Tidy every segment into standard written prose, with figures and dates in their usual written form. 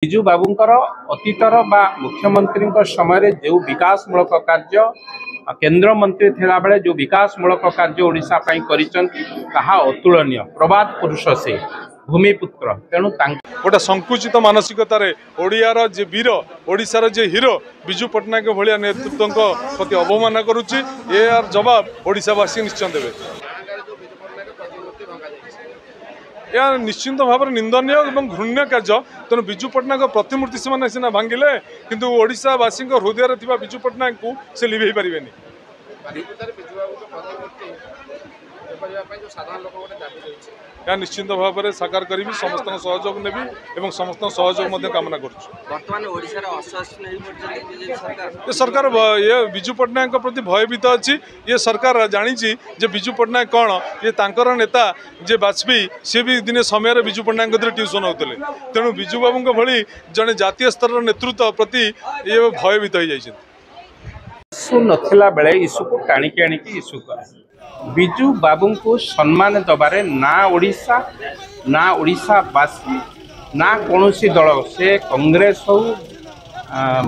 बिजू बाबूंकर अतीतर बा मुख्यमंत्री समय जो विकासमूलक कार्य केंद्र मंत्री थिला बेले जो विकासमूलक कार्य ओडिशा पई करिसंती ताहा अतुलनीय प्रवाद पुरुष से भूमिपुत्र तेणु गोटे संकुचित मानसिकतार ओडियार जे वीर ओडिशार जे हिरो विजु पट्टनायक भलिया नेतृत्व प्रति अवमान करुच्ची यार जवाब ओडिशावासी निश्चय देवे। यह निश्चिंत भाव में निंदनीय और घृण्य कार्य तेणु विजु पट्टनायक प्रतिमूर्ति से सीना भांगिले किंतु ओडिशावासी हृदय थी विजु पट्टनायक को से लिभे पारे। या निश्चिंत भाव में साकार करी समस्त सहयोग नेबी और समस्त सहयोग कामना कर सरकार ये विजु पट्टनायक प्रति भयभीत अच्छी ये सरकार जानी जे विजु पट्टनायक कौन ये तांकर नेता जे वाजपेयी सी भी दिने समय विजु पट्टनायक ट्यूशन होते तेणु विजु बाबू भली जड़े जातीय स्तर नेतृत्व प्रति ये भयभीत हो जाइए। इश्यू नथिला बेले इश्यू को टाणिकी आणिकी इश्यू कर विजु बाबू को सम्मान दबारे ना ओडिशा ना ओडिशावासी ना कौन दल से कांग्रेस हो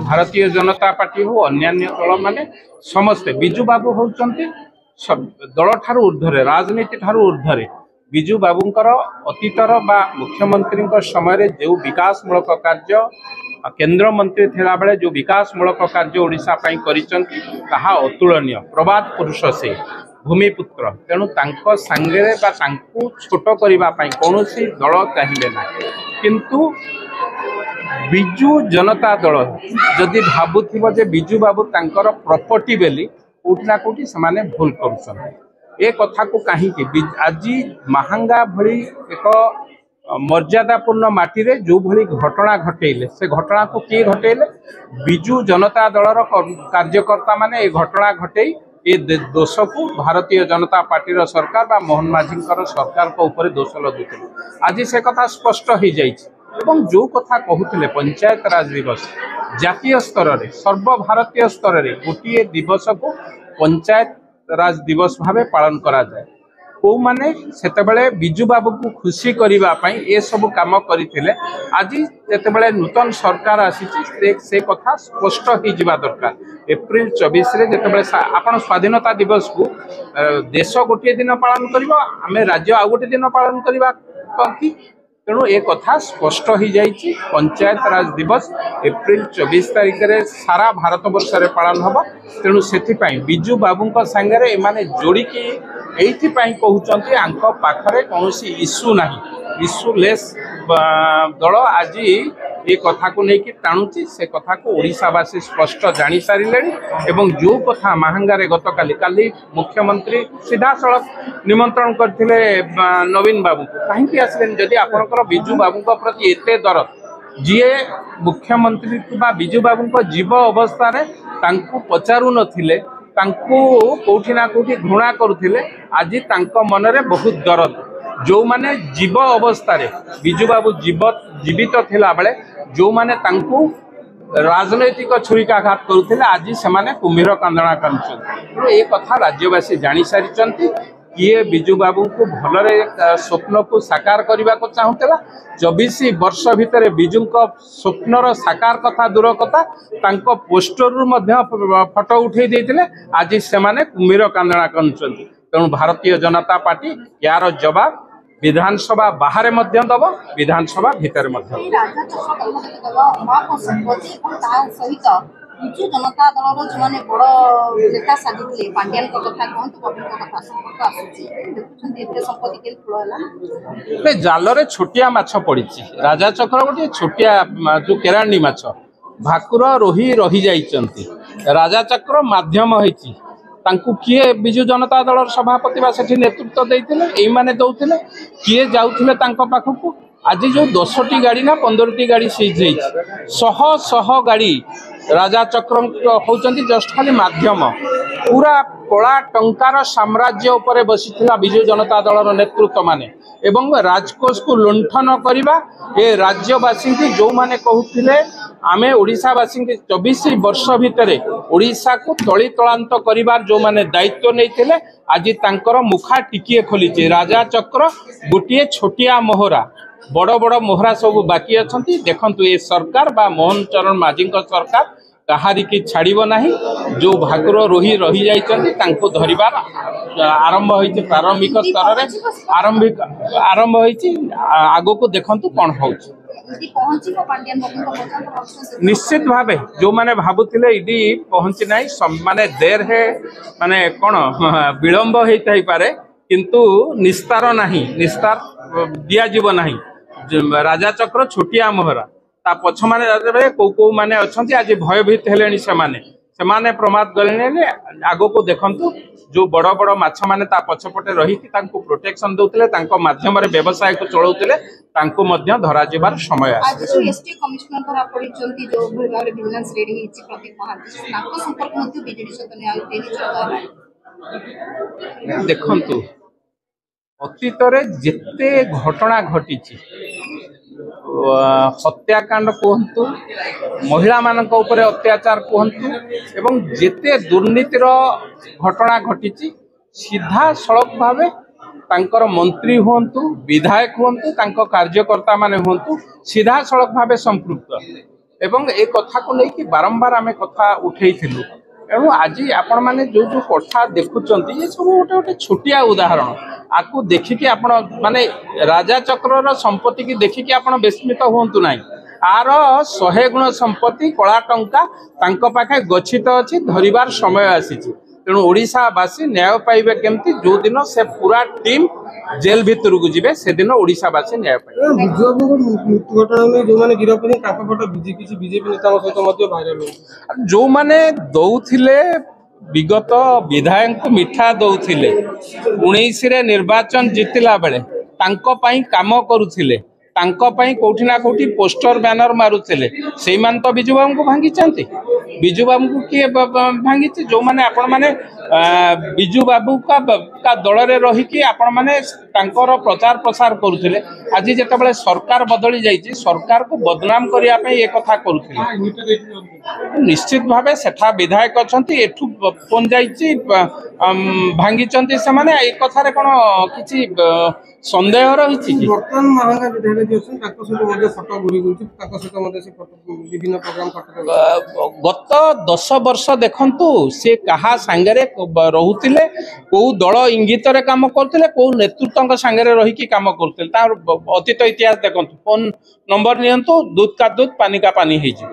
भारतीय जनता पार्टी हो अन्यान्य दल माने समस्ते विजु बाबू होउचंती दल ठारू ऊर्ध्वरे राजनीति ठारू ऊर्ध्वरे विजु बाबूंकर अतीतर बा मुख्यमंत्री समय जो विकासमूलक कार्य केंद्र मंत्री थिला बेले जो विकासमूलक कार्य ओडिशा पई करिसंती ताहा अतुलनीय प्रवाद पुरुष से भूमिपुत्र तेणु सांगे छोट करने कौन दल चाहिए ना किंतु विजु जनता दल जदि भावुव जे विजु बाबू तांकर प्रॉपर्टी बेली कोठना कोठी से भूल कर कथा को कहीं आज महांगा भली एक मर्यादापूर्ण माटी रे जो भली घटना घटेले से घटना को किए घटेले विजु जनता दलर कार्यकर्ता माने ए घटना घटई ये दोष को भारतीय जनता पार्टी सरकार बा मोहन माझी सरकार को ऊपर दोष लगुते आज से कथा स्पष्ट हो जाइए जो कथा कहते पंचायत राज दिवस जातीय स्तर में सर्वभारतीय स्तर में गोटे दिवस को पंचायत राज दिवस भाव पालन करा जाए को माने सेतेबेले विजु बाबू को खुशी करने ये सब काम करते आज जितेबाला नूतन सरकार आसी से कथा स्पष्ट हो जावा दरकार एप्रिल 24 रे जितेबाला आपण स्वाधीनता दिवस को देश गोटे दिन पालन करिबा आमे राज्य आ गोटे दिन पालन करवा तेणु ए कथा स्पष्ट हो जाइए पंचायत राज दिवस एप्रिल 24 तारिख रे सारा भारत वर्ष रे पालन हम तेणु से विजु बाबू सांगे एमाने जोड़िकी एइथिपाई कहउचंती आंक पाखरे कौनसी इश्यू नहीं इश्यू लेस दल आज ये कथा को लेकिन टाणुची से कथा को ओडिशावासी स्पष्ट जानी सारे एवं जो कथा महांगारे गतकाली काली मुख्यमंत्री सीधा सड़क निमंत्रण करते नवीन बाबू को कहीं आसले जदि आपंकर विजु बाबू प्रति एते दरद जी मुख्यमंत्री विजु बाबू जीव अवस्था पचारू नथिले कौटी ना कौटी घृणा करुले आज मनरे बहुत दरद जो माने जीव अवस्था विजु बाबू जीवित थिला बेले जो माने राजनैतिक छुरिकाघात करुले आज से कुम्भीर कांदना कर कथा राज्यवासी जानी सारी किए विजु बाबू को भलरे स्वप्न को साकार करने को चाहूला 24 वर्ष भितर विजु स्वप्नर साकार कथा दूर कथा पोस्टर फोटो उठे देते आज से कुम्भीर कांदना कर तेणु भारतीय जनता पार्टी यार जवाब विधानसभा बाहर दब विधानसभा भितर विजु जनता दल जो मैंने बड़ नेता साजिले पांड्यान कथा कहतु बबी कथा संपत्ति जाल छोटिया माछ पड़ी राजा चक्र गोटे छोटिया जो केरांडी माछ भाकुर रोही रही जाइचंती राजा चक्र माध्यम होइची तांकु किए विजु जनता दल सभापति बा सेठी नेतृत्व देइथिले एई माने दउथिले किए जाउथिले तांको पाखकु आज जो 10टी गाड़ी ना 15टी गाड़ी सीज शह शह गाड़ी राजा चक्र होचंती जस्ट खाली माध्यम पूरा कला टंकार साम्राज्य उपरे बसीथिला विजु जनता दलर नेतृत्व माने एवं राजकोष को लुंठन करवा ए राज्यवासी की जो माने कहूथिले आमे ओडिशावासी 24 वर्ष भितर ओडिशा को तली तलांत करिवार जो माने दायित्व नैथिले आज तांकर मुखा टिकिए खोलीचे राजा चक्र गोटे छोटिया मोहरा बड़ बड़ मोहरा सब बाकी अच्छा देखु ये सरकार बा मोहन चरण माझी सरकार कहारी की छाड़ब ना जो भाकुर रोही रही जाइंट धरबार आरंभ हो प्रारंभिक स्तर में आरंभ हो आग को देखु कौन हो निश्चित भावे जो माने भावुले इडी पहुंची ना माने देर है माने कौन विलंब होता ही पारे किंतु निस्तार नहीं निस्तार दिज्व ना राजा चक्र छोटिया मोहरा ता पछ माने कौ माने अच्छा आज भयभीत हेले से प्रमाद गले आग को देखु जो बड़ बड़ माछ माने ता पछपटे रही प्रोटेक्शन दौले माध्यम व्यवसाय को चलाउले धरा जीवार समय देखु अतीत जिते घटना घटी हत्याकांड कहतु महिला मानक उपरे अत्याचार कहतु एवं जेते दुर्नीतिर घटना घटी सीधा सड़क भावे तांकर मंत्री हुंतु विधायक हुंतु तांको कार्यकर्ता माने हुंतु सीधा सड़क भावे संपृक्त एवं ए कथा को लेकिन बारंबार आमे कथा उठेइथिलु एणु आज आपण माने जो जो कथा देखुचंती ये सब गोटे गोटे छोटिया उदाहरण आपको देखिकी आपण माने राजा चक्र संपत्ति की देखिकी आपण विस्मित हुंतु नाही आर 100 गुण संपत्ति कला टंका तांको पाखे गच्छित अछि धरिबार समय आसीछि तेणु ओडिशावासी न्याय पाइबे केमती जो दिन से पूरा टीम जेल भीतर को जीवे से दिन ओडिशावासी न्याय पाइबे मृत्यु घटना में जो माने गिरफ होनी ताको पट बीजेपी नेता सहित मध्य वायरल हो जो माने दौथिले विगत विधायक को मिठा दौथिले 19 रे निर्वाचन जितिला बेले तांको पई काम करूथिले तांको पई कोठी ना कोठी पोस्टर बैनर मारुथिले सेई मान तो बिजू बाबू को भांगी चांती बिजू बाबू को किए भांगी जो माने आपण माने बिजू बाबू का दल रे रही कि आपण माने तांकर प्रचार प्रसार करूथिले आज जेतेबेले सरकार बदली जाईची सरकार को बदनाम करिया पे ये कथा करूथिले निश्चित भावे सेठा विधायक अछंती एठू फोन जाईची भांगी चंती से माने ए कथा रे कोन किछि संदेह रही वर्तमान महांगा विधायक जे अछन ताको सहित मध्ये फोटो घुरी गुची ताको सहित मध्ये से फोटो विभिन्न प्रोग्राम फोटो गत 10 वर्ष देखंतु से कहा संगरे रहुतिले को दल इंगित रे काम करथिले को नेतृत्व संगरे रही की काम करथिले तार अतीत इतिहास देखंतु फोन नंबर नियंतु दूध का दूध पानी का पानी हे जी।